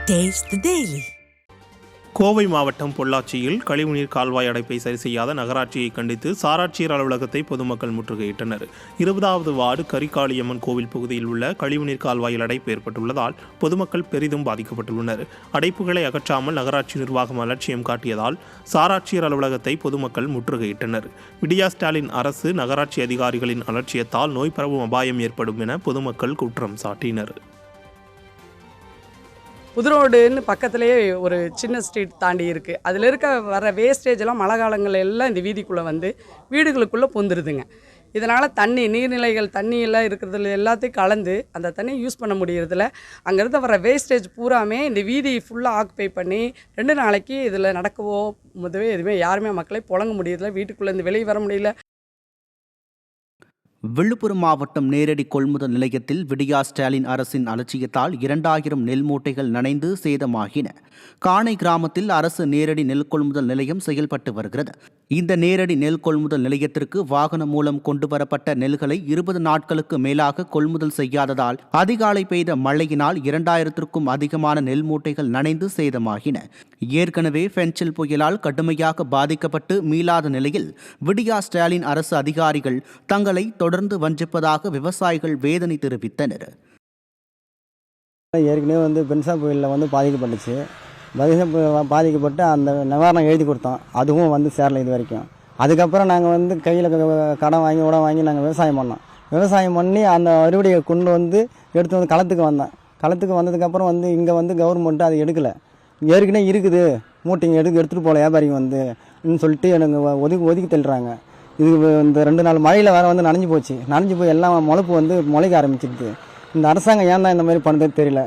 Taste the Daily. Kovai மாவட்டம் பொள்ளாச்சியில் கழிவுநீர் கால்வாய் அடைப்பை சரி செய்யாத நகராட்சியை கண்டித்து சாராட்சியர் அலுவலகத்தை பொதுமக்கள் முற்றுகையிட்டனர். 20வது வார்டு கரிகாளியம்மன் கோவில் பகுதியில் உள்ள கழிவுநீர் கால்வாயில் அடைப்பு ஏற்பட்டுள்ளதால் பொதுமக்கள் பெரிதும் பாதிக்கப்பட்டுள்ளனர். அடைப்புகளை அகற்றாமல் நகராட்சி நிர்வாகம் அலட்சியம் காட்டியதால் சாராட்சியர் அலுவலகத்தை பொதுமக்கள் முற்றுகையிட்டனர். விடியா ஸ்டாலின் அரசு நகராட்சி அதிகாரிகளின் அலட்சியத்தால் நோய் பரவும் அபாயம் ஏற்படும் என பொதுமக்கள் குற்றம் சாட்டினர். புதுரோடுன்னு பக்கத்துலேயே ஒரு சின்ன ஸ்ட்ரீட் தாண்டி இருக்குது. அதில் வர வேஸ்டேஜ் எல்லாம் மழை காலங்கள் எல்லாம் இந்த வீதிக்குள்ளே வந்து வீடுகளுக்குள்ளே புந்துருதுங்க. இதனால் நீர்நிலைகள் தண்ணியெல்லாம் இருக்கிறதுல எல்லாத்தையும் கலந்து அந்த தண்ணியை யூஸ் பண்ண முடியறதில்ல. அங்கேருந்து வர வேஸ்டேஜ் பூராமே இந்த வீதி ஃபுல்லாக ஆக்குப்பை பண்ணி 2 நாளைக்கு இதில் நடக்கவோ எதுவுமே யாருமே மக்களை புழங்க முடியறதில்ல. வீட்டுக்குள்ளேருந்து வெளியே வர முடியல. விழுப்புரம் மாவட்டம் நேரடி கொள்முதல் நிலையத்தில் விடியா ஸ்டாலின் அரசின் அலட்சியத்தால் 2000 நெல் மூட்டைகள் நனைந்து சேதமாகின. காணை கிராமத்தில் அரசு நேரடி நெல் கொள்முதல் நிலையம் செயல்பட்டு வருகிறது. இந்த நேரடி நெல் கொள்முதல் நிலையத்திற்கு வாகனம் மூலம் கொண்டுவரப்பட்ட நெல்களை 20 நாட்களுக்கு மேலாக கொள்முதல் செய்யாததால் அதிகாலை பெய்த மழையினால் 2000க்கும் அதிகமான நெல் மூட்டைகள் நனைந்து சேதமாகின. ஏற்கனவே பென்சில் புயலால் கடுமையாக பாதிக்கப்பட்டு மீளாத நிலையில் விடியா ஸ்டாலின் அரசு அதிகாரிகள் தங்களை தொடர்ந்து வஞ்சிப்பதாக விவசாயிகள் வேதனை தெரிவித்தனர். ஏற்கனவே பென்சா புயலில் பாதிக்கப்பட்டுச்சு. பாதிக்கப்பட்டு அந்த நிவாரணம் எழுதி கொடுத்தோம். அதுவும் சேரல இது வரைக்கும். அதுக்கப்புறம் நாங்கள் கையில் கடன் வாங்கி உடம் வாங்கி நாங்கள் விவசாயம் பண்ணோம். விவசாயம் பண்ணி அந்த அறுவடையை கொண்டு எடுத்து களத்துக்கு வந்தோம். களத்துக்கு வந்ததுக்கப்புறம் இங்கே கவர்மெண்ட்டு அதை எடுக்கலை. ஏற்கனவே இருக்குது மூட்டைங்க எடுத்துகிட்டு போகல வியாபாரிங்க சொல்லிட்டு எனக்கு ஒதுக்கி தள்ளுறாங்க. இது இந்த 2 நாள் மழையில் வேறு நனைஞ்சு போய் எல்லாம் முளைப்பு முளைக்க ஆரம்பிச்சிருது. இந்த அரசாங்கம் ஏன் தான் இந்த மாதிரி பண்ணுறது தெரியல.